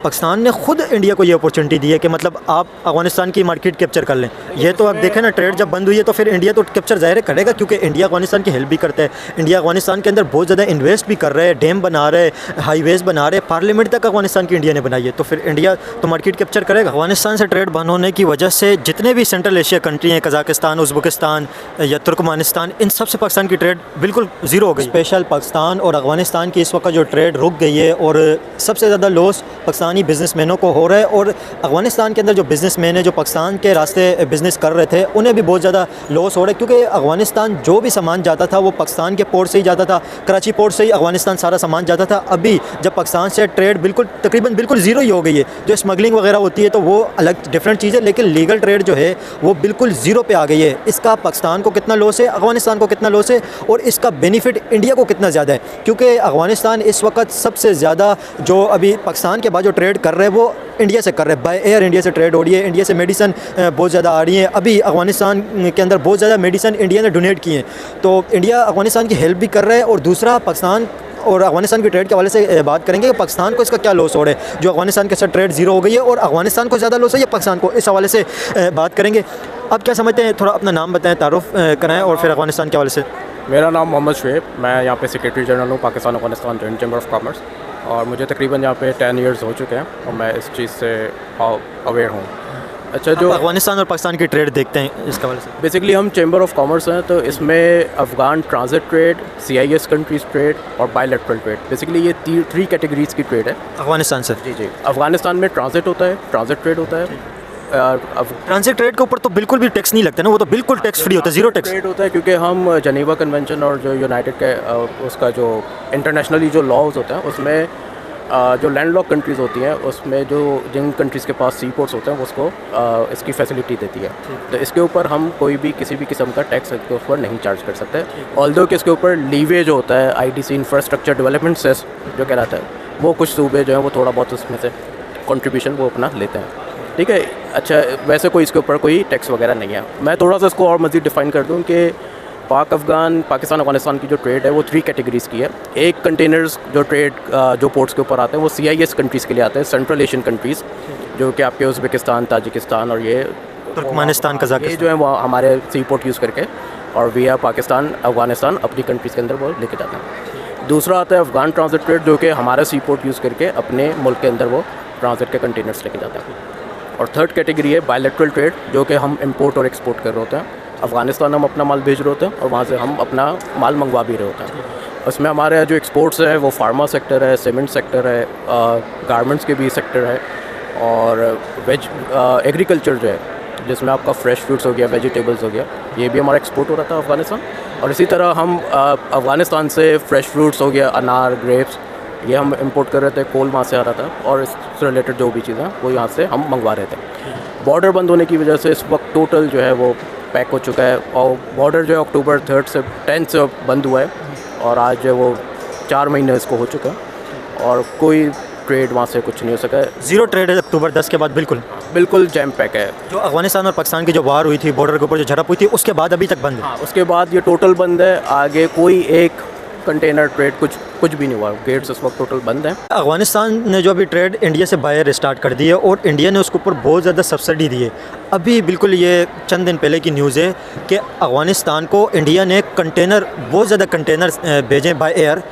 पाकिस्तान ने खुद इंडिया को ये अपॉर्चुनिटी दी है कि मतलब आप अफगानिस्तान की मार्केट कैप्चर कर लें। ये तो आप देखें ना, ट्रेड जब बंद हुई है तो फिर इंडिया तो कैप्चर ज़ाहिर करेगा, क्योंकि इंडिया अफगानिस्तान की हेल्प भी करता है। इंडिया अफगानिस्तान के अंदर बहुत ज़्यादा इन्वेस्ट भी कर रहे हैं, डैम बना रहे, हाईवेज़ बना रहे, पार्लियामेंट तक अफगानिस्तान की इंडिया ने बनाई है, तो फिर इंडिया तो मार्केट कैप्चर करेगा। अफगानिस्तान से ट्रेड बंद होने की वजह से जितने भी सेंट्रल एशिया कंट्री हैं, कज़ाकिस्तान, उज़्बेकिस्तान या तुर्कमानिस्तान, इन सब से पाकिस्तान की ट्रेड बिल्कुल ज़ीरो हो गई। स्पेशल पाकिस्तान और अफगानिस्तान की इस वक्त जो ट्रेड रुक गई है और सबसे ज़्यादा लॉस पाकिस्तानी बिजनेसमैनों को हो रहा है। और अफगानिस्तान के अंदर जो बिज़नेसमैन है, जो पाकिस्तान के रास्ते बिज़नेस कर रहे थे, उन्हें भी बहुत ज़्यादा लॉस हो रहा है, क्योंकि अफगानिस्तान जो भी सामान जाता था वो पाकिस्तान के पोर्ट से ही जाता था, कराची पोर्ट से ही अफगानिस्तान सारा सामान जाता था। अभी जब पाकिस्तान से ट्रेड तकरीबन बिल्कुल ज़ीरो ही हो गई है, जो स्मगलिंग वगैरह होती है तो वो अलग डिफरेंट चीज़ है, लेकिन लीगल ट्रेड जो है वो बिल्कुल ज़ीरो पे आ गई है। इसका पाकिस्तान को कितना लॉस है, अफगानिस्तान को कितना लॉस है, और इसका बेनिफिट इंडिया को कितना ज़्यादा है, क्योंकि अफगानिस्तान इस वक्त सबसे ज़्यादा जो अभी पाकिस्तान के बाद जो ट्रेड कर रहे हैं वो इंडिया से कर रहे हैं। बाय एयर इंडिया से ट्रेड हो रही है, इंडिया से मेडिसिन बहुत ज़्यादा आ रही है। अभी अफगानिस्तान के अंदर बहुत ज़्यादा मेडिसिन इंडिया ने डोनेट किए हैं, तो इंडिया अफगानिस्तान की हेल्प भी कर रहा है। और दूसरा, पाकिस्तान और अफगानिस्तान की ट्रेड के हवाले से बात करेंगे कि पाकिस्तान को इसका क्या लॉस हो रहा है, जो अफगानिस्तान के साथ ट्रेड ज़ीरो हो गई है, और अफगानिस्तान को ज़्यादा लॉस है या पाकिस्तान को, इस हवाले से बात करेंगे। आप क्या समझते हैं, थोड़ा अपना नाम बताएँ, तारुफ कराएँ, और फिर अफगानिस्तान के हवाले से। मेरा नाम मोहम्मद शुएब, मैं यहाँ पे सेक्रेटरी जनरल हूँ Pakistan Afghanistan joint chamber of commerce, और मुझे तकरीबन यहाँ पे 10 इयर्स हो चुके हैं और मैं इस चीज़ से अवेयर हूँ। अच्छा, जो अफगानिस्तान और पाकिस्तान की ट्रेड देखते हैं इसके हवाले से। बेसिकली हम चैम्बर ऑफ कॉमर्स हैं, तो इसमें Afghan transit trade, CIS countries trade और बायलैटरल ट्रेड, बेसिकली ये 3 कैटेगरीज़ की ट्रेड है अफगानिस्तान से। जी। अफ़गानिस्तान में ट्रांजिट होता है, ट्रांजिट ट्रेड होता है। ट्रांजिट ट्रेड के ऊपर तो बिल्कुल भी टैक्स नहीं लगता ना, वो तो बिल्कुल टैक्स फ्री होता है, ज़ीरो टैक्स ट्रेड होता है, क्योंकि हम जनीवा कन्वेंशन और जो यूनाइटेड के उसका जो इंटरनेशनली जो लॉज होते हैं उसमें जो लैंडलॉक कंट्रीज़ होती हैं उसमें जो जिन कंट्रीज़ के पास सी पोर्ट्स होते हैं उसको इसकी फैसिलिटी देती है, तो इसके ऊपर हम कोई भी किसी भी किस्म का टैक्स इसके ऊपर नहीं चार्ज कर सकते। ऑल्दो कि इसके ऊपर लीवे जो होता है, IDC इंफ्रास्ट्रक्चर डेवलपमेंट सेस जो कहलाता है, वो कुछ सूबे जो हैं वो थोड़ा बहुत उसमें से कंट्रीब्यूशन वो अपना लेते हैं, ठीक है। अच्छा, वैसे कोई इसके ऊपर कोई टैक्स वगैरह नहीं है। मैं थोड़ा सा इसको और मज़ीद डिफ़ाइन कर दूँ कि पाकिस्तान अफगानिस्तान की जो ट्रेड है वो 3 कैटेगरीज़ की है। एक कंटेनर्स जो ट्रेड जो पोर्ट्स के ऊपर आते हैं वो CIS कंट्रीज़ के लिए आते हैं, सेंट्रल एशियन कंट्रीज़, जो कि आपके उज़्बेकिस्तान, ताजिकिस्तान और ये तुर्कमानिस्तान, कज़ाकिस्तान, ये जो है वो हमारे सी पोर्ट यूज़ करके और विया पाकिस्तान अफगानिस्तान अपनी कंट्रीज़ के अंदर वो लेके जाते हैं। दूसरा आता है अफ़गान ट्रांजिट ट्रेड, जो कि हमारा सी पोर्ट यूज़ करके अपने मुल्क के अंदर वो ट्रांजिट के कंटेनर्स लेके जाते हैं। और थर्ड कैटेगरी है बायलैटरल ट्रेड, जो कि हम इंपोर्ट और एक्सपोर्ट कर रहे होते हैं। अफ़गानिस्तान हम अपना माल भेज रहे होते हैं और वहाँ से हम अपना माल मंगवा भी रहे होते हैं। उसमें हमारे जो एक्सपोर्ट्स है वो फार्मा सेक्टर है, सीमेंट सेक्टर है, गारमेंट्स के भी सेक्टर है, और एग्रीकल्चर जो है जिसमें आपका फ्रेश फ्रूट्स हो गया, वेजिटेबल्स हो गया, ये भी हमारा एक्सपोर्ट हो रहा था अफ़गानिस्तान। और इसी तरह हम अफ़गानिस्तान से फ्रेश फ्रूट्स हो गया, अनार, ग्रेप्स, ये हम इंपोर्ट कर रहे थे, कोल वहाँ से आ रहा था, और इससे रिलेटेड जो भी चीज़ें वो यहाँ से हम मंगवा रहे थे। बॉर्डर बंद होने की वजह से इस वक्त टोटल जो है वो पैक हो चुका है, और बॉर्डर जो है अक्टूबर 10 से बंद हुआ है, और आज जो है वो 4 महीने इसको हो चुका है, और कोई ट्रेड वहाँ से कुछ नहीं हो सका है। ज़ीरो ट्रेड है अक्टूबर 10 के बाद, बिल्कुल जैम पैक है। जो अफगानिस्तान और पाकिस्तान की जो वार हुई थी, बॉर्डर के ऊपर जो झड़प हुई थी, उसके बाद अभी तक बंद है। हाँ, उसके बाद ये टोटल बंद है, आगे कोई एक कंटेनर ट्रेड कुछ भी नहीं हुआ, गेट्स इस वक्त टोटल बंद है। अफगानिस्तान ने जो अभी ट्रेड इंडिया से बायर स्टार्ट कर दी है, और इंडिया ने उसके ऊपर बहुत ज़्यादा सब्सिडी दी है। अभी बिल्कुल ये चंद दिन पहले की न्यूज़ है कि अफगानिस्तान को इंडिया ने बहुत ज़्यादा कंटेनर भेजे बाय एयर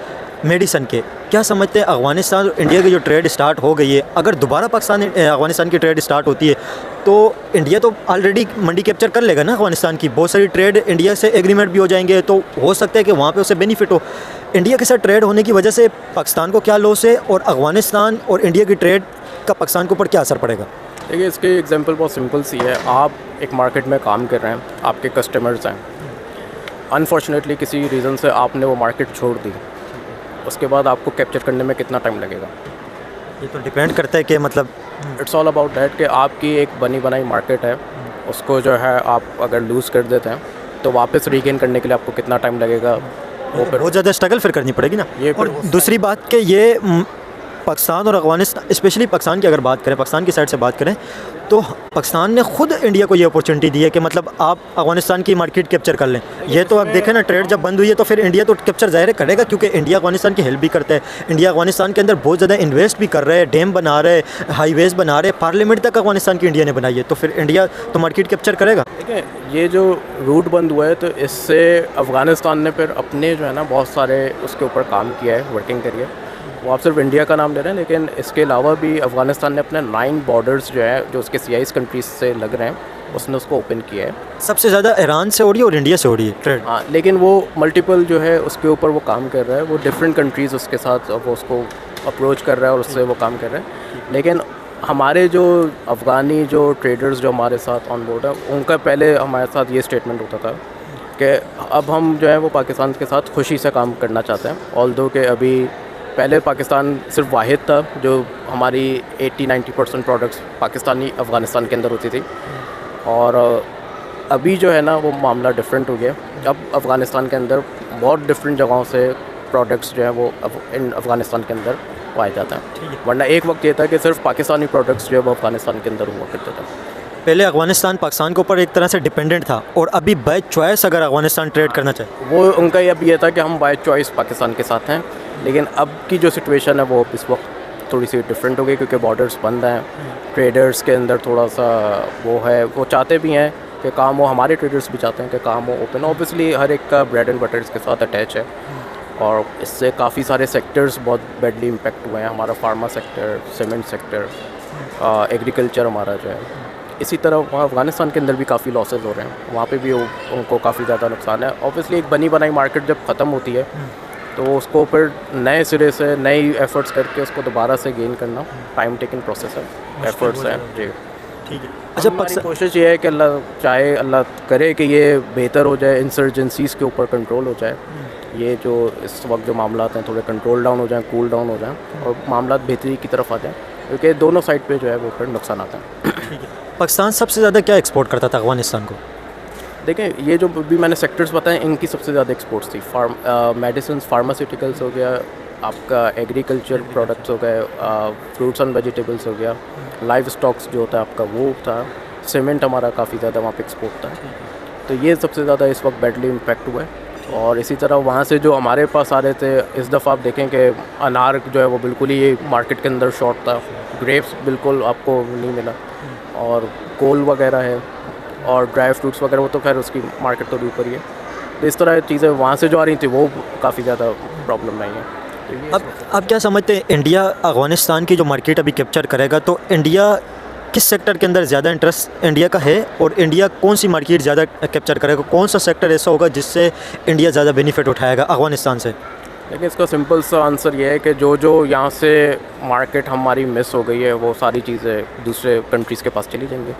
मेडिसन के। क्या समझते हैं, अफगानिस्तान और इंडिया की जो ट्रेड स्टार्ट हो गई है, अगर दोबारा अफगानिस्तान की ट्रेड स्टार्ट होती है तो इंडिया तो ऑलरेडी मंडी कैप्चर कर लेगा ना अफगानिस्तान की, बहुत सारी ट्रेड इंडिया से एग्रीमेंट भी हो जाएंगे, तो हो सकता है कि वहाँ पे उसे बेनिफिट हो। इंडिया के साथ ट्रेड होने की वजह से पाकिस्तान को क्या लॉस है, और अफगानिस्तान और इंडिया की ट्रेड का पाकिस्तान के ऊपर क्या असर पड़ेगा? देखिए, इसकी एग्जांपल बहुत सिंपल सी है। आप एक मार्केट में काम कर रहे हैं, आपके कस्टमर्स हैं, अनफॉर्चुनेटली किसी रीज़न से आपने वो मार्केट छोड़ दी, उसके बाद आपको कैप्चर करने में कितना टाइम लगेगा? ये तो डिपेंड करता है कि मतलब इट्स ऑल अबाउट दैट कि आपकी एक बनी बनाई मार्केट है, उसको जो है आप अगर लूज़ कर देते हैं तो वापस रीगेन करने के लिए आपको कितना टाइम लगेगा, वो फिर बहुत ज़्यादा स्ट्रगल फिर करनी पड़ेगी ना। ये और दूसरी बात कि ये पाकिस्तान और अफ़गानिस्तान, स्पेशली पाकिस्तान की अगर बात करें, पाकिस्तान की साइड से बात करें, तो पाकिस्तान ने खुद इंडिया को ये अपॉर्चुनिटी दी है कि मतलब आप अफ़गानिस्तान की मार्केट कैप्चर कर लें। ये तो आप देखें ना, ट्रेड जब बंद हुई है तो फिर इंडिया तो कैप्चर ज़ाहिर करेगा, क्योंकि इंडिया अफ़गानिस्तान की हेल्प भी करता है। इंडिया अफ़गानिस्तान के अंदर बहुत ज़्यादा इन्वेस्ट भी कर रहे हैं, डैम बना रहे, हाईवेज़ बना रहे, पार्लियामेंट तक अफ़गानिस्तान की इंडिया ने बनाई है, तो फिर इंडिया तो मार्केट कैप्चर करेगा। देखिए, ये जो रूट बंद हुआ है तो इससे अफ़गानिस्तान ने फिर अपने जो है ना बहुत सारे उसके ऊपर काम किया है, वर्किंग करी है। वो आप सिर्फ इंडिया का नाम ले रहे हैं, लेकिन इसके अलावा भी अफ़गानिस्तान ने अपने 9 बॉर्डर्स जो है जो उसके CIS कंट्रीज़ से लग रहे हैं, उसने उसको ओपन किया है। सबसे ज़्यादा ईरान से हो रही है और इंडिया से हो रही है ट्रेड। हाँ, लेकिन वो मल्टीपल जो है उसके ऊपर वो काम कर रहा है, वो डिफरेंट कंट्रीज़ उसके साथ वो उसको अप्रोच कर रहा है और उससे वो काम कर रहे हैं। लेकिन हमारे जो अफ़गानी जो ट्रेडर्स जो हमारे साथ ऑन बोर्ड है, उनका पहले हमारे साथ ये स्टेटमेंट होता था कि अब हम जो है वो पाकिस्तान के साथ खुशी से काम करना चाहते हैं। ऑल्दो कि अभी पहले पाकिस्तान सिर्फ वाहिद था जो हमारी 80-90% प्रोडक्ट्स पाकिस्तानी अफ़गानिस्तान के अंदर होती थी, और अभी जो है ना वो मामला डिफरेंट हो गया। अब अफ़गानिस्तान के अंदर बहुत डिफरेंट जगहों से प्रोडक्ट्स जो है वो अफ़गानिस्तान के अंदर पाए जाते हैं। वरना एक वक्त ये था कि सिर्फ पाकिस्तानी प्रोडक्ट्स जो है वो अफ़गानिस्तान के अंदर हुआ करते थे। पहले अफ़गानिस्तान पाकिस्तान के ऊपर एक तरह से डिपेंडेंट था, और अभी बाय चॉइस अगर अफ़गानिस्तान ट्रेड करना चाहे, वो उनका ये था कि हम बाय चॉइस पाकिस्तान के साथ हैं। लेकिन अब की जो सिचुएशन है वो इस वक्त थोड़ी सी डिफरेंट हो गई, क्योंकि बॉर्डर्स बंद हैं। ट्रेडर्स के अंदर थोड़ा सा वो है, वो चाहते भी हैं कि काम हो, हमारे ट्रेडर्स भी चाहते हैं कि काम हो ओपन। ऑब्वियसली हर एक का ब्रेड एंड बटर इसके साथ अटैच है, और इससे काफ़ी सारे सेक्टर्स बहुत बैडली इम्पेक्ट हुए हैं। हमारा pharma sector, cement sector, agriculture हमारा जो है। इसी तरह वहाँ अफ़गानिस्तान के अंदर भी काफ़ी लॉसेस हो रहे हैं, वहाँ पे भी उनको काफ़ी ज़्यादा नुकसान है। ऑब्वियसली एक बनी बनाई मार्केट जब ख़त्म होती है तो उसको फिर नए सिरे से नई एफ़र्ट्स करके उसको दोबारा से गेन करना टाइम टेकिंग प्रोसेस है, एफ़र्ट्स हैं जी। ठीक है। अच्छा, हमारी कोशिश ये है कि अल्लाह चाहे, अल्लाह करे कि ये बेहतर हो जाए, इंसर्जेंसीज़ के ऊपर कंट्रोल हो जाए, ये जो इस वक्त जो मामला हैं थोड़े कंट्रोल डाउन हो जाएं, कूल डाउन हो जाएं, और मामला बेहतरी की तरफ आ जाएं, क्योंकि दोनों साइड पे जो है वो फिर नुकसान आता है। पाकिस्तान सबसे ज़्यादा क्या एक्सपोर्ट करता था अफ़गानिस्तान को? देखें, ये जो भी मैंने सेक्टर्स बताए इनकी सबसे ज़्यादा एक्सपोर्ट्स थी। मेडिसिन, फार्मास्यूटिकल्स हो गया, आपका एग्रीकल्चर प्रोडक्ट्स हो गए, फ्रूट्स एंड वेजिटेबल्स हो गया, लाइव स्टॉक्स जो होता है आपका वो था, सीमेंट हमारा काफ़ी ज़्यादा वहाँ पे एक्सपोर्ट था। तो ये सबसे ज़्यादा इस वक्त बैडली इम्पैक्ट हुआ है। और इसी तरह वहाँ से जो हमारे पास आ रहे थे, इस दफ़ा आप देखें कि अनार जो है वो बिल्कुल ही मार्केट के अंदर शॉर्ट था, ग्रेप्स बिल्कुल आपको नहीं मिला, और कोल वगैरह है और ड्राई फ्रूट्स वगैरह वो तो खैर उसकी मार्केट तो ऊपर ही है। तो इस तरह चीज़ें वहाँ से जो आ रही थी वो काफ़ी ज़्यादा प्रॉब्लम नहीं है। तो अब क्या समझते हैं, इंडिया अफ़गानिस्तान की जो मार्केट अभी कैप्चर करेगा, तो इंडिया किस सेक्टर के अंदर ज़्यादा इंटरेस्ट इंडिया का है, और इंडिया कौन सी मार्केट ज़्यादा कैप्चर करेगा? कौन सा सेक्टर ऐसा होगा जिससे इंडिया ज़्यादा बेनिफिट उठाएगा अफ़गानिस्तान से? लेकिन इसका सिंपल सा आंसर ये है कि जो यहाँ से मार्केट हमारी मिस हो गई है वो सारी चीज़ें दूसरे कंट्रीज़ के पास चली जाएंगी।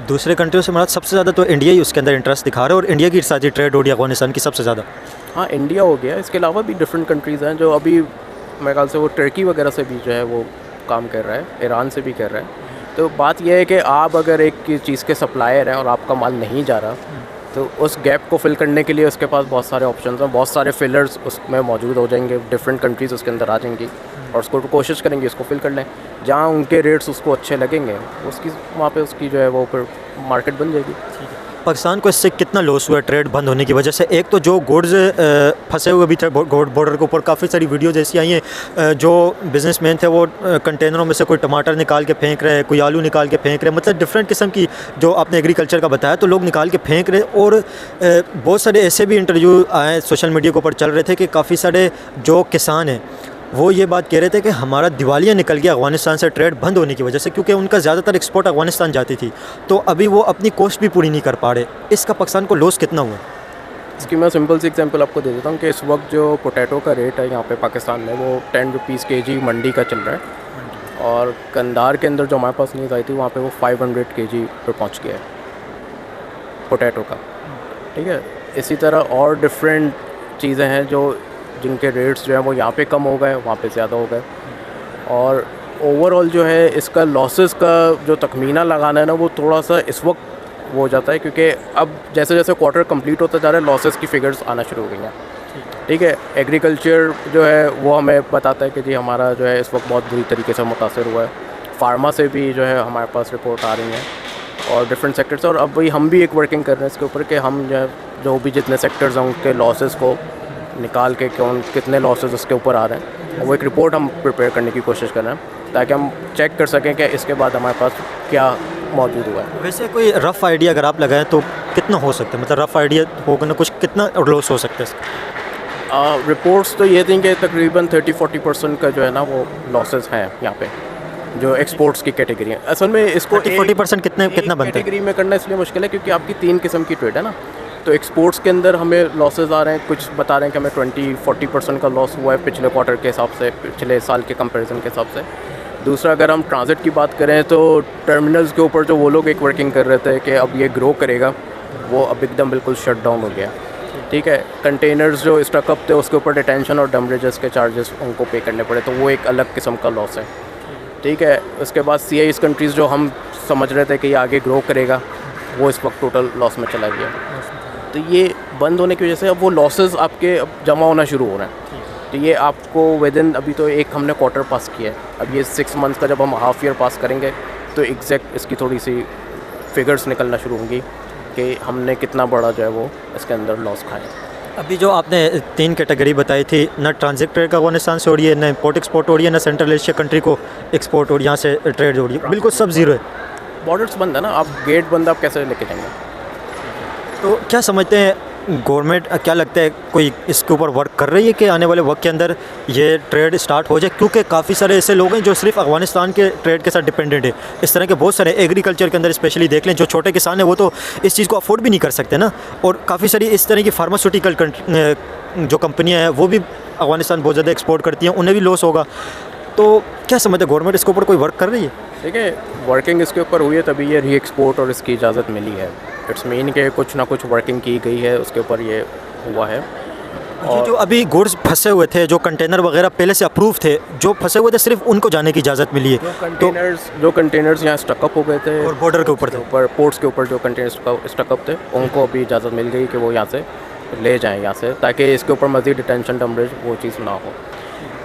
दूसरे कंट्रियों से मतलब सबसे ज़्यादा तो इंडिया ही उसके अंदर इंटरेस्ट दिखा रहा है, और इंडिया की साथ ही ट्रेड हो रही है अफ़गानिस्तान की सबसे ज़्यादा। हाँ, इंडिया हो गया, इसके अलावा भी डिफरेंट कंट्रीज़ हैं जो अभी मेरे ख्याल से वो टर्की वगैरह से भी जो है वो काम कर रहा है, ईरान से भी कर रहा है। तो बात यह है कि आप अगर एक चीज़ के सप्लायर हैं और आपका माल नहीं जा रहा, तो उस गैप को फिल करने के लिए उसके पास बहुत सारे ऑप्शंस हैं, बहुत सारे फिलर्स उसमें मौजूद हो जाएंगे, डिफरेंट कंट्रीज़ उसके अंदर आ जाएंगी और उसको कोशिश करेंगे उसको फिल कर लें। जहाँ उनके रेट्स उसको अच्छे लगेंगे उसकी वहाँ पे उसकी जो है वो फिर मार्केट बन जाएगी। पाकिस्तान को इससे कितना लॉस हुआ ट्रेड बंद होने की वजह से? एक तो जो गुड्स फंसे हुए भी थे बॉर्डर के ऊपर, काफ़ी सारी वीडियोज़ ऐसी आई हैं, जो बिजनेसमैन थे वो कंटेनरों में से कोई टमाटर निकाल के फेंक रहे, कोई आलू निकाल के फेंक रहे, मतलब डिफरेंट किस्म की, जो आपने एग्रीकल्चर का बताया, तो लोग निकाल के फेंक रहे। और बहुत सारे ऐसे भी इंटरव्यू आए सोशल मीडिया के ऊपर चल रहे थे कि काफ़ी सारे जो किसान हैं वो ये बात कह रहे थे कि हमारा दिवालिया निकल गया अफ़गानिस्तान से ट्रेड बंद होने की वजह से, क्योंकि उनका ज़्यादातर एक्सपोर्ट अफ़गानिस्तान जाती थी, तो अभी वो अपनी कॉस्ट भी पूरी नहीं कर पा रहे। इसका पाकिस्तान को लॉस कितना हुआ? इसकी मैं सिंपल सी एग्जांपल आपको दे देता हूँ कि इस वक्त जो पोटैटो का रेट है यहाँ पे पाकिस्तान में वो 10 रुपीज़ kg मंडी का चल रहा है, और कंधार के अंदर जो हमारे पास न्यूज़ आई थी वहाँ पे वो 500 kg पर पहुँच गया है पोटैटो का। ठीक है, इसी तरह और डिफरेंट चीज़ें हैं जो जिनके रेट्स जो हैं वो यहाँ पे कम हो गए, वहाँ पे ज़्यादा हो गए, और ओवरऑल जो है इसका लॉसेस का जो तखमीना लगाना है ना वो थोड़ा सा इस वक्त वो हो जाता है, क्योंकि अब जैसे जैसे क्वार्टर कंप्लीट होता जा रहा है लॉसेस की फिगर्स आना शुरू हो गई हैं। ठीक है। एग्रीकल्चर जो है वो हमें बताता है कि जी हमारा जो है इस वक्त बहुत बुरी तरीके से मुतासर हुआ है। फार्मा से भी जो है हमारे पास रिपोर्ट आ रही हैं और डिफरेंट सेक्टर से, और अब वही हम भी एक वर्किंग कर रहे हैं इसके ऊपर कि हम जो भी जितने सेक्टर्स हैं उनके लॉसेस को निकाल के कौन कितने लॉसेस उसके ऊपर आ रहे हैं, और वो एक रिपोर्ट हम प्रिपेयर करने की कोशिश कर रहे हैं ताकि हम चेक कर सकें कि इसके बाद हमारे पास क्या मौजूद हुआ है। वैसे कोई रफ़ आइडिया अगर आप लगाएं तो कितना हो सकता है, मतलब रफ़ आइडिया होगा ना, कुछ कितना लॉस हो सकता है इसका? रिपोर्ट्स तो ये थी कि तकरीबन 30-40% का जो है ना वो लॉसेस हैं यहाँ पे, जो एक्सपोर्ट्स की कैटेगरी है। असल में इसको 40% कितना बनता है? कैटेगरी में करना इसलिए मुश्किल है क्योंकि आपकी 3 किस्म की ट्रेड है ना, तो एक्सपोर्ट्स के अंदर हमें लॉसेस आ रहे हैं, कुछ बता रहे हैं कि हमें 20-40% का लॉस हुआ है पिछले क्वार्टर के हिसाब से, पिछले साल के कंपैरिजन के हिसाब से। दूसरा, अगर हम ट्रांजिट की बात करें तो टर्मिनल्स के ऊपर जो वो लोग एक वर्किंग कर रहे थे कि अब ये ग्रो करेगा, वो अब एकदम बिल्कुल शट डाउन हो गया। ठीक है। कंटेनर्स जो स्टकअप थे उसके ऊपर डिटेंशन और डैमेजेस के चार्जेस उनको पे करने पड़े, तो वो एक अलग किस्म का लॉस है। ठीक है। उसके बाद CIS कंट्रीज़ जो हम समझ रहे थे कि ये आगे ग्रो करेगा, वो इस वक्त टोटल लॉस में चला गया। तो ये बंद होने की वजह से अब वो लॉसेस आपके अब जमा होना शुरू हो रहे हैं। तो ये आपको विदिन, अभी तो एक हमने क्वार्टर पास किया है, अब ये 6 मंथ्स का जब हम हाफ ईयर पास करेंगे तो एग्जैक्ट इसकी थोड़ी सी फिगर्स निकलना शुरू होंगी कि हमने कितना बड़ा जो है वो इसके अंदर लॉस खाया। अभी जो आपने 3 कैटेगरी बताई थी, ना ट्रांजिट ट्रेड का अफगानिस्तान से हो रही है, ना इम्पोर्ट एक्सपोर्ट हो रही है, ना सेंट्रल एशिया कंट्री को एक्सपोर्ट हो रही है, यहाँ से ट्रेड हो रही है, बिल्कुल सब ज़ीरो है। बॉर्डर्स बंद है ना, आप गेट बंद, आप कैसे लेके जाएंगे? तो क्या समझते हैं गवर्नमेंट, क्या लगता है कोई इसके ऊपर वर्क कर रही है कि आने वाले वक्त के अंदर ये ट्रेड स्टार्ट हो जाए? क्योंकि काफ़ी सारे ऐसे लोग हैं जो सिर्फ अफगानिस्तान के ट्रेड के साथ डिपेंडेंट है। इस तरह के बहुत सारे एग्रीकल्चर के अंदर स्पेशली देख लें, जो छोटे किसान हैं वो तो इस चीज़ को अफोर्ड भी नहीं कर सकते ना, और काफ़ी सारी इस तरह की फार्मास्यूटिकल जो कंपनियाँ हैं वो भी अफगानिस्तान बहुत ज़्यादा एक्सपोर्ट करती हैं, उन्हें भी लॉस होगा। तो क्या समझते हैं गवर्नमेंट इसके ऊपर कोई वर्क कर रही है? देखिए, वर्किंग इसके ऊपर हुई है तभी ये री एक्सपोर्ट और इसकी इजाज़त मिली है। इट्स मीन कि कुछ ना कुछ वर्किंग की गई है, उसके ऊपर ये हुआ है। और जो अभी गुड्स फंसे हुए थे, जो कंटेनर वगैरह पहले से अप्रूव थे, जो फंसे हुए थे, सिर्फ उनको जाने की इजाज़त मिली है। जो कंटेनर्स यहाँ स्टकअप हो गए थे और बॉर्डर के ऊपर पोर्ट्स के ऊपर जो कंटेनर स्टकअप थे, उनको अभी इजाज़त मिल गई कि वो यहाँ से ले जाएँ यहाँ से, ताकि इसके ऊपर मज़ीद डिटेंशन डैमेज वो चीज़ ना हो।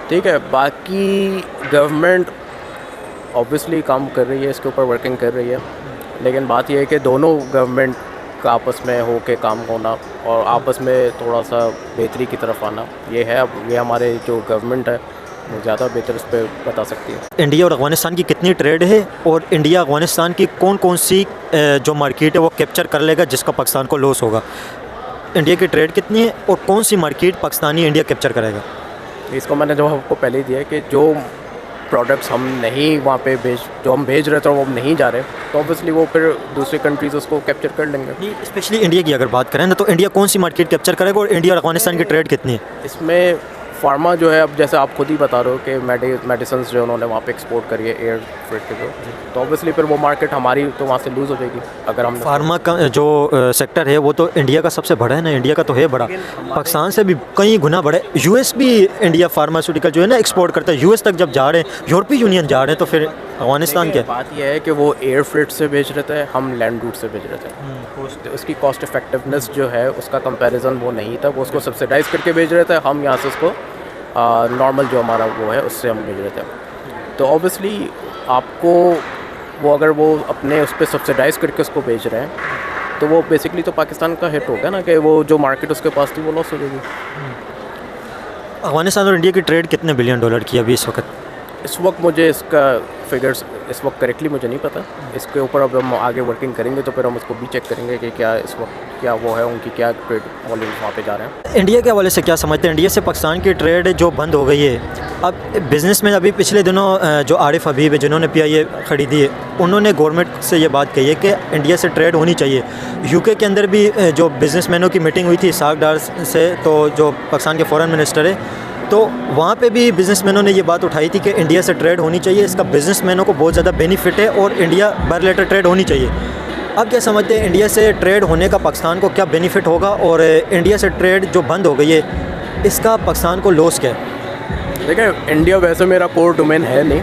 ठीक है। बाकी गवर्नमेंट ऑब्वियसली काम कर रही है, इसके ऊपर वर्किंग कर रही है, लेकिन बात यह है कि दोनों गवर्नमेंट का आपस में हो के काम होना और आपस में थोड़ा सा बेहतरी की तरफ आना, ये है। अब ये हमारे जो गवर्नमेंट है वो ज़्यादा बेहतर इस पर बता सकती है। इंडिया और अफगानिस्तान की कितनी ट्रेड है, और इंडिया अफगानिस्तान की कौन कौन सी जो मार्केट है वो कैप्चर कर लेगा जिसका पाकिस्तान को लॉस होगा? इंडिया की ट्रेड कितनी है और कौन सी मार्केट पाकिस्तानी इंडिया कैप्चर करेगा? इसको मैंने जो आपको पहले ही दिया है कि जो प्रोडक्ट्स हम नहीं वहाँ पे जो हम भेज रहे थे वो नहीं जा रहे, तो ऑब्वियसली वो फिर दूसरी कंट्रीज़ उसको कैप्चर कर लेंगे। स्पेशली इंडिया की अगर बात करें ना, तो इंडिया कौन सी मार्केट कैप्चर करेगा और इंडिया और अफगानिस्तान की ट्रेड कितनी है? इसमें फार्मा जो है, अब जैसे आप खुद ही बता रहे हो कि मेडिसिन जो उन्होंने वहाँ पे एक्सपोर्ट करी है एयर फ्रेट के थ्रू, तो ऑब्वियसली फिर वो मार्केट हमारी तो वहाँ से लूज़ हो जाएगी। अगर हम फार्मा का जो सेक्टर है वो तो इंडिया का सबसे बड़ा है ना, इंडिया का तो है बड़ा, पाकिस्तान से भी कई गुना बड़ा है। US भी इंडिया फार्मास्यूटिकल जो है ना एक्सपोर्ट करता है, US तक जब जा रहे हैं, यूरोपीय यूनियन जा रहे हैं, तो फिर अफगानिस्तान क्या? बात यह है कि वो एयर फ्रेट से भेज रहे थे, हम लैंड रूट से भेज रहे थे। उसकी कॉस्ट इफेक्टिवनेस जो है उसका कंपैरिजन वो नहीं था, वो उसको सब्सिडाइज करके भेज रहे थे, हम यहाँ से उसको नॉर्मल जो हमारा वो है उससे हम भेज रहे थे। तो ऑब्वियसली आपको वो अगर वो अपने उस पर सब्सिडाइज करके उसको भेज रहे हैं तो वो बेसिकली तो पाकिस्तान का हिट होगा ना, कि वो जो मार्केट उसके पास थी वो लॉस हो जाएगी। अफगानिस्तान और इंडिया की ट्रेड कितने बिलियन डॉलर की अभी इस वक्त? इस वक्त मुझे इसका फिगर्स इस वक्त करेक्टली मुझे नहीं पता। इसके ऊपर अब हम आगे वर्किंग करेंगे तो फिर हम उसको भी चेक करेंगे कि क्या इस वक्त क्या वो है, उनकी क्या ट्रेड वॉल्यूम्स वहाँ पे जा रहे हैं। इंडिया के हवाले से क्या समझते हैं? इंडिया से पाकिस्तान की ट्रेड जो बंद हो गई है, अब बिज़नेस में अभी पिछले दिनों जो आरिफ हबीब है जिन्होंने PIA ख़रीदी है, उन्होंने गवर्नमेंट से ये बात कही है कि इंडिया से ट्रेड होनी चाहिए। UK के अंदर भी जो बिज़नेसमैनों की मीटिंग हुई थी सागडार से, तो जो पाकिस्तान के फॉरेन मिनिस्टर है, तो वहाँ पे भी बिज़नेसमैनों ने ये बात उठाई थी कि इंडिया से ट्रेड होनी चाहिए, इसका बिज़नेसमैनों को बहुत ज़्यादा बेनिफिट है और इंडिया बायलैटरल ट्रेड होनी चाहिए। अब क्या समझते हैं इंडिया से ट्रेड होने का पाकिस्तान को क्या बेनिफिट होगा, और इंडिया से ट्रेड जो बंद हो गई है इसका पाकिस्तान को लॉस क्या है? देखिए, इंडिया वैसे मेरा कोर डोमेन है नहीं,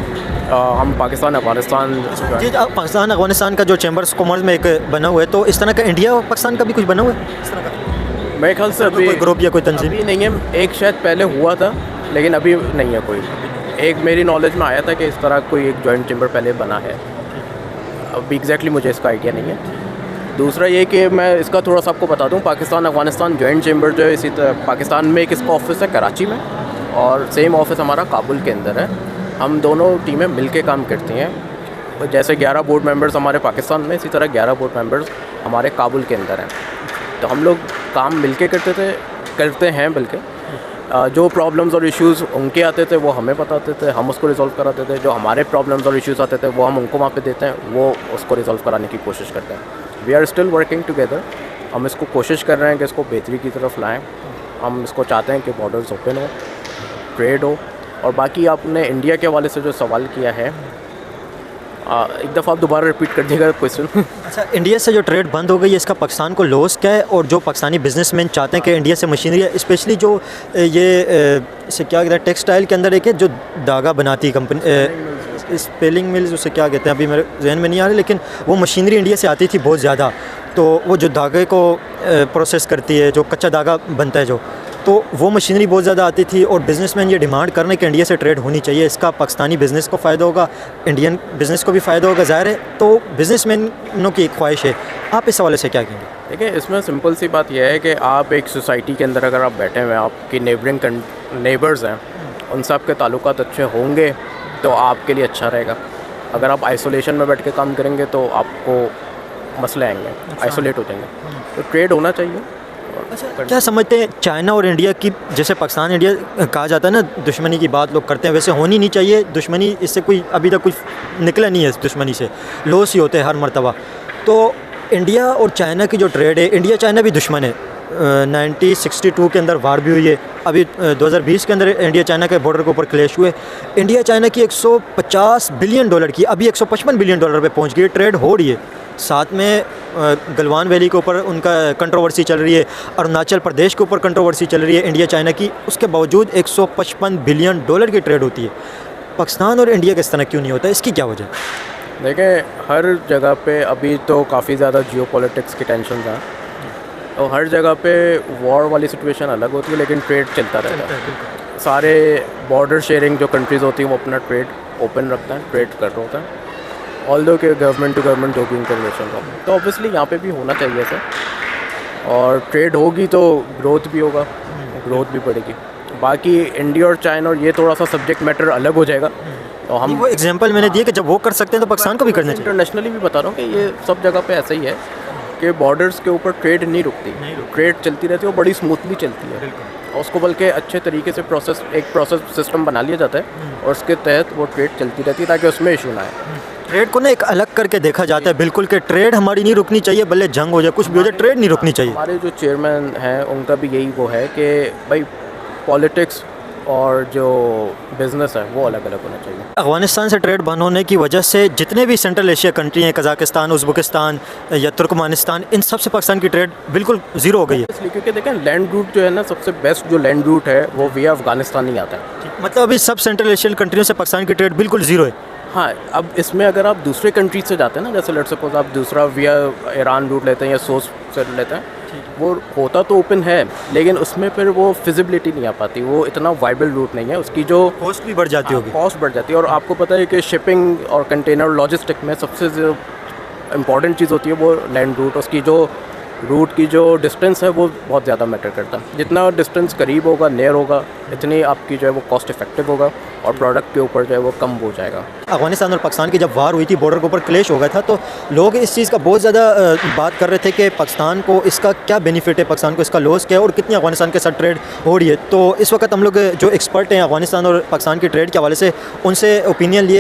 हम पाकिस्तान अफगानिस्तान जी, पाकिस्तान अफगानिस्तान का जो चैम्बर्स कॉमर्स में एक बना हुआ है, तो इस तरह का इंडिया और पाकिस्तान का भी कुछ बना हुआ है इस तरह का? मेरे ख्याल से अभी कोई ग्रुप या कोई तंजीम? अभी नहीं है, एक शायद पहले हुआ था लेकिन अभी नहीं है कोई। एक मेरी नॉलेज में आया था कि इस तरह कोई एक जॉइंट चैम्बर पहले बना है, अभी एग्जैक्टली मुझे इसका आइडिया नहीं है। दूसरा ये कि मैं इसका थोड़ा सा आपको बता दूं, पाकिस्तान अफगानिस्तान जॉइंट चैम्बर जो है इसी तरह पाकिस्तान में एक इसका ऑफिस है कराची में, और सेम ऑफिस हमारा काबुल के अंदर है। हम दोनों टीमें मिल के काम करती हैं। जैसे 11 बोर्ड मेंबर्स हमारे पाकिस्तान में, इसी तरह 11 बोर्ड मेंबर्स हमारे काबुल के अंदर हैं। तो हम लोग काम मिल के करते हैं बल्कि जो प्रॉब्लम्स और इश्यूज़ उनके आते थे वो हमें बताते थे, हम उसको रिज़ॉल्व कराते थे। जो हमारे प्रॉब्लम्स और इश्यूज़ आते थे वो हम उनको वहाँ पे देते हैं, वो उसको रिज़ॉल्व कराने की कोशिश करते हैं। We are still working together. हम इसको कोशिश कर रहे हैं कि इसको बेहतरी की तरफ लाएँ। हम इसको चाहते हैं कि बॉर्डर्स ओपन हो, ट्रेड हो। और बाकी आपने इंडिया के हवाले से जो सवाल किया है, एक दफ़ा आप दोबारा रिपीट कर दीजिएगा क्वेश्चन। अच्छा, इंडिया से जो ट्रेड बंद हो गई है इसका पाकिस्तान को लॉस क्या है? और जो पाकिस्तानी बिजनेसमैन चाहते हैं कि इंडिया से मशीनरी, स्पेशली जो ये इसे क्या कहते हैं, टेक्सटाइल के अंदर एक है जो धागा बनाती कंपनी, स्पेलिंग मिल्स उसे क्या कहते हैं अभी मेरे जहन में नहीं आ रही, लेकिन वो मशीनरी इंडिया से आती थी बहुत ज़्यादा। तो वो जो धागे को प्रोसेस करती है, जो कच्चा धागा बनता है जो, तो वो मशीनरी बहुत ज़्यादा आती थी। और बिज़नेसमैन ये डिमांड कर रहे हैं कि इंडिया से ट्रेड होनी चाहिए, इसका पाकिस्तानी बिज़नेस को फ़ायदा होगा, इंडियन बिज़नेस को भी फ़ायदा होगा, ज़ाहिर है। तो बिज़नेसमैनों की एक ख्वाहिश है, आप इस हवाले से क्या कहेंगे? देखिए, इसमें सिंपल सी बात यह है कि आप एक सोसाइटी के अंदर अगर आप बैठे हुए हैं, आपकी नेबर्स हैं, उनसे आपके ताल्लुकात अच्छे होंगे तो आपके लिए अच्छा रहेगा। अगर आप आइसोलेशन में बैठ के काम करेंगे तो आपको मसले आएंगे, आइसोलेट हो जाएंगे। तो ट्रेड होना चाहिए। अच्छा, क्या समझते हैं चाइना और इंडिया की, जैसे पाकिस्तान इंडिया कहा जाता है ना, दुश्मनी की बात लोग करते हैं, वैसे होनी नहीं चाहिए दुश्मनी। इससे कोई अभी तक कुछ निकला नहीं है, इस दुश्मनी से लॉस ही होते हैं हर मरतबा। तो इंडिया और चाइना की जो ट्रेड है, इंडिया चाइना भी दुश्मन है। 1962 के अंदर वार भी हुई है, अभी 2020 के अंदर इंडिया चाइना के बॉर्डर के ऊपर क्लैश हुए। इंडिया चाइना की 150 बिलियन डॉलर की, अभी 155 बिलियन डॉलर पे पहुंच गई, ट्रेड हो रही है। साथ में गलवान वैली के ऊपर उनका कंट्रोवर्सी चल रही है, अरुणाचल प्रदेश के ऊपर कंट्रोवर्सी चल रही है इंडिया चाइना की, उसके बावजूद 155 बिलियन डॉलर की ट्रेड होती है। पाकिस्तान और इंडिया का इस तरह क्यों नहीं होता, इसकी क्या वजह? देखें, हर जगह पे अभी तो काफ़ी ज़्यादा जियोपॉलिटिक्स की टेंशन हैं, तो हर जगह पे वॉर वाली सिचुएशन अलग होती है, लेकिन ट्रेड चलता रहता है। सारे बॉर्डर शेयरिंग जो कंट्रीज़ होती हैं वो अपना ट्रेड ओपन रखते हैं, ट्रेड कर रहे होता है, ऑल्दो के गवर्नमेंट टू गवर्नमेंट जो भी उनका रिलेशन हो। तो ऑब्वियसली यहाँ पे भी होना चाहिए सर, और ट्रेड होगी तो ग्रोथ भी होगा, ग्रोथ भी बढ़ेगी। बाकी इंडिया और चाइना, और ये थोड़ा सा सब्जेक्ट मैटर अलग हो जाएगा। तो हम वो एग्जांपल मैंने दिया कि जब वो कर सकते हैं तो पाकिस्तान को भी करना चाहिए। इंटरनेशनली भी बता रहा हूँ कि ये सब जगह पे ऐसा ही है कि बॉर्डर्स के ऊपर ट्रेड नहीं रुकती, ट्रेड चलती रहती है, वो बड़ी स्मूथली चलती है। और उसको बल्कि अच्छे तरीके से एक प्रोसेस सिस्टम बना लिया जाता है, और उसके तहत वो ट्रेड चलती रहती है ताकि उसमें इशू ना आए। ट्रेड को ना एक अलग करके देखा जाता है बिल्कुल, कि ट्रेड हमारी नहीं रुकनी चाहिए, भले जंग हो जाए, कुछ भी हो जाए, ट्रेड नहीं रुकनी चाहिए। हमारे जो चेयरमैन हैं उनका भी यही वो है कि भाई पॉलिटिक्स और जो बिज़नेस है वो अलग अलग होना चाहिए। अफगानिस्तान से ट्रेड बंद होने की वजह से जितने भी सेंट्रल एशिया कंट्री हैं, कज़ाकिस्तान, उज़्बेकिस्तान या तुर्कमानिस्तान, इन सब से पाकिस्तान की ट्रेड बिल्कुल ज़ीरो हो गई है। इसलिए क्योंकि देखें, लैंड रूट जो है ना, सबसे बेस्ट जो लैंड रूट है वो विया अफगानिस्तान ही आता है। मतलब अभी सब सेंट्रल एशियन कंट्रियों से पाकिस्तान की ट्रेड बिल्कुल ज़ीरो है। हाँ, अब इसमें अगर आप दूसरे कंट्रीज से जाते हैं ना, जैसे लेट सपोज आप दूसरा विया ईरान रूट लेते हैं या सोर्स से लेते हैं, वो होता तो ओपन है, लेकिन उसमें फिर वो फिजिबिलिटी नहीं आ पाती, वो इतना वाइबल रूट नहीं है, उसकी जो कॉस्ट भी बढ़ जाती होगी। कॉस्ट बढ़ जाती है। और आपको पता है कि शिपिंग और कंटेनर लॉजिस्टिक में सबसे जो इम्पॉर्टेंट चीज़ होती है वो लैंड रूट, उसकी जो रूट की जो डिस्टेंस है वो बहुत ज़्यादा मैटर करता है। जितना डिस्टेंस करीब होगा, नियर होगा, इतनी आपकी जो है वो कॉस्ट इफेक्टिव होगा और प्रोडक्ट के ऊपर जो है वो कम हो जाएगा। अफगानिस्तान और पाकिस्तान की जब वार हुई थी, बॉर्डर के ऊपर क्लैश हो गया था, तो लोग इस चीज़ का बहुत ज़्यादा बात कर रहे थे कि पाकिस्तान को इसका क्या बेनिफिट है, पाकिस्तान को इसका लॉस क्या है और कितनी अफगानिस्तान के साथ ट्रेड हो रही है। तो इस वक्त हम लोग जो एक्सपर्ट हैं अफगानिस्तान और पाकिस्तान की ट्रेड के हवाले से, उनसे ओपिनियन लिए।